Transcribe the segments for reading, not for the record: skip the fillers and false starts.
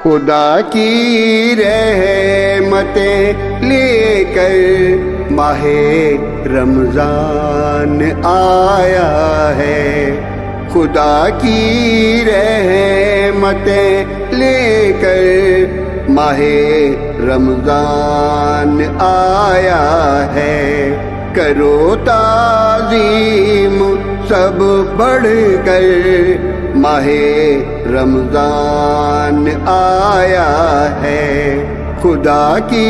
خدا کی رحمتیں لے کر ماہ رمضان آیا ہے، خدا کی رحمتیں لے کر ماہ رمضان آیا ہے۔ کرو تعظیم سب بڑھ کر ماہ رمضان آیا ہے، خدا کی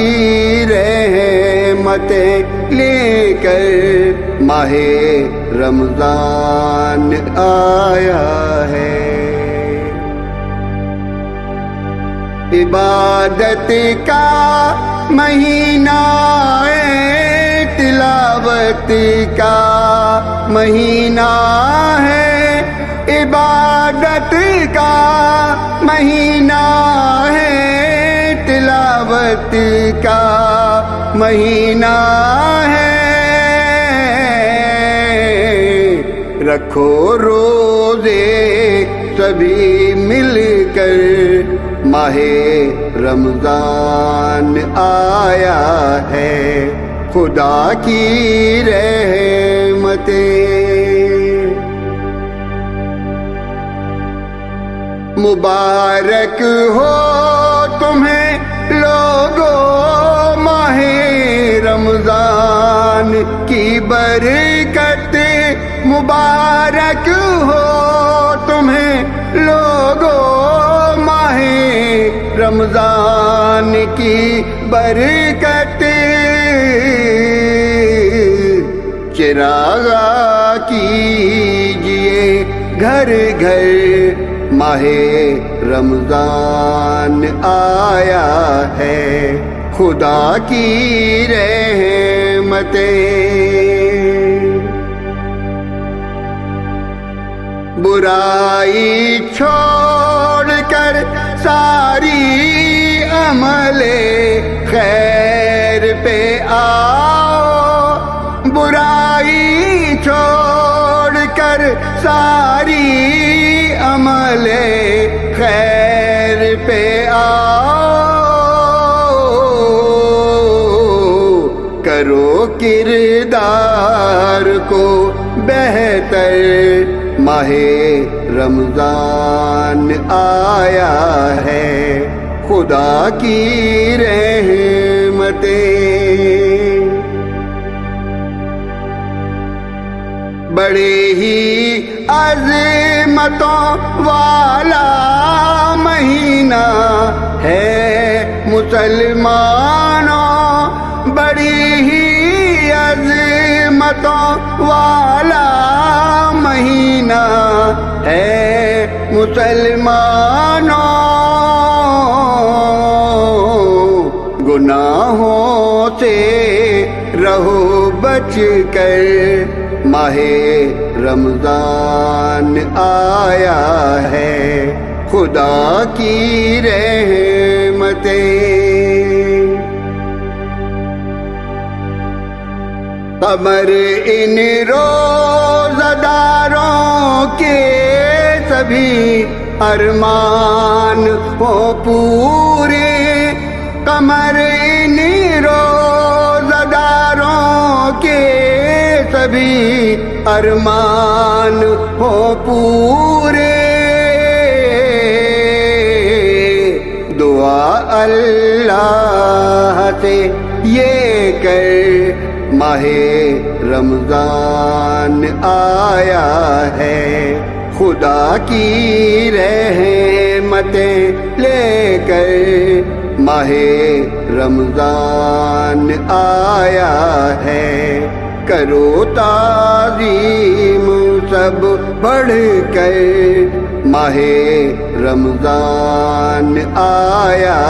رحمتیں لے کر ماہ رمضان آیا ہے۔ عبادت کا مہینہ ہے، تلاوت کا مہینہ ہے، عبادت کا مہینہ ہے، تلاوت کا مہینہ ہے۔ رکھو روزے سبھی مل کر ماہ رمضان آیا ہے، خدا کی رحمتیں۔ مبارک ہو تمہیں لوگو ماہ رمضان کی برکت، مبارک ہو تمہیں لوگو ماہ رمضان کی برکت۔ چراغ کیجئے گھر گھر ماہ رمضان آیا ہے، خدا کی رحمتیں۔ برائی چھوڑ کر ساری عمل خیر پہ آؤ، برائی چھوڑ کر ساری عمل خیر پہ آؤ، کرو کردار کو بہتر ماہ رمضان آیا ہے، خدا کی رحمتیں۔ بڑے ہی عظمتوں والا مہینہ ہے مسلمانوں، بڑی ہی عظمتوں والا مہینہ ہے مسلمانوں۔ گناہوں سے رہو بچ کر ماہ رمضان آیا ہے، خدا کی رحمتیں۔ قمر ان روزہ داروں کے سبھی ارمان ہو پورے، قمر ان روزہ داروں کے سبھی ارمان ہو پورے۔ دعا اللہ سے یہ کر ماہ رمضان آیا ہے، خدا کی رحمتیں لے کر ماہ رمضان آیا ہے۔ کرو تعظیم سب بڑھ کر ماہ رمضان آیا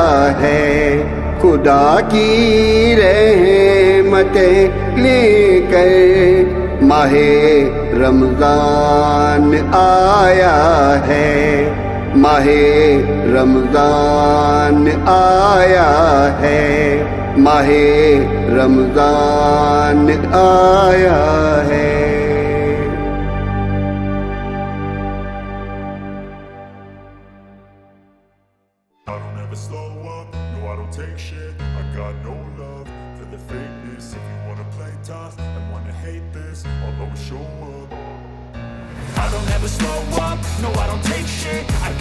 ہے، خدا کی رحمتیں لے کر ماہ رمضان آیا ہے، ماہ رمضان آیا ہے، ماہ رمضان آیا ہے۔ I don't know. never slow up, no I don't take shit. I got no love for the fakeness. If you wanna play tough and wanna hate this, I'll always show up. I don't ever slow up, no I don't take shit. I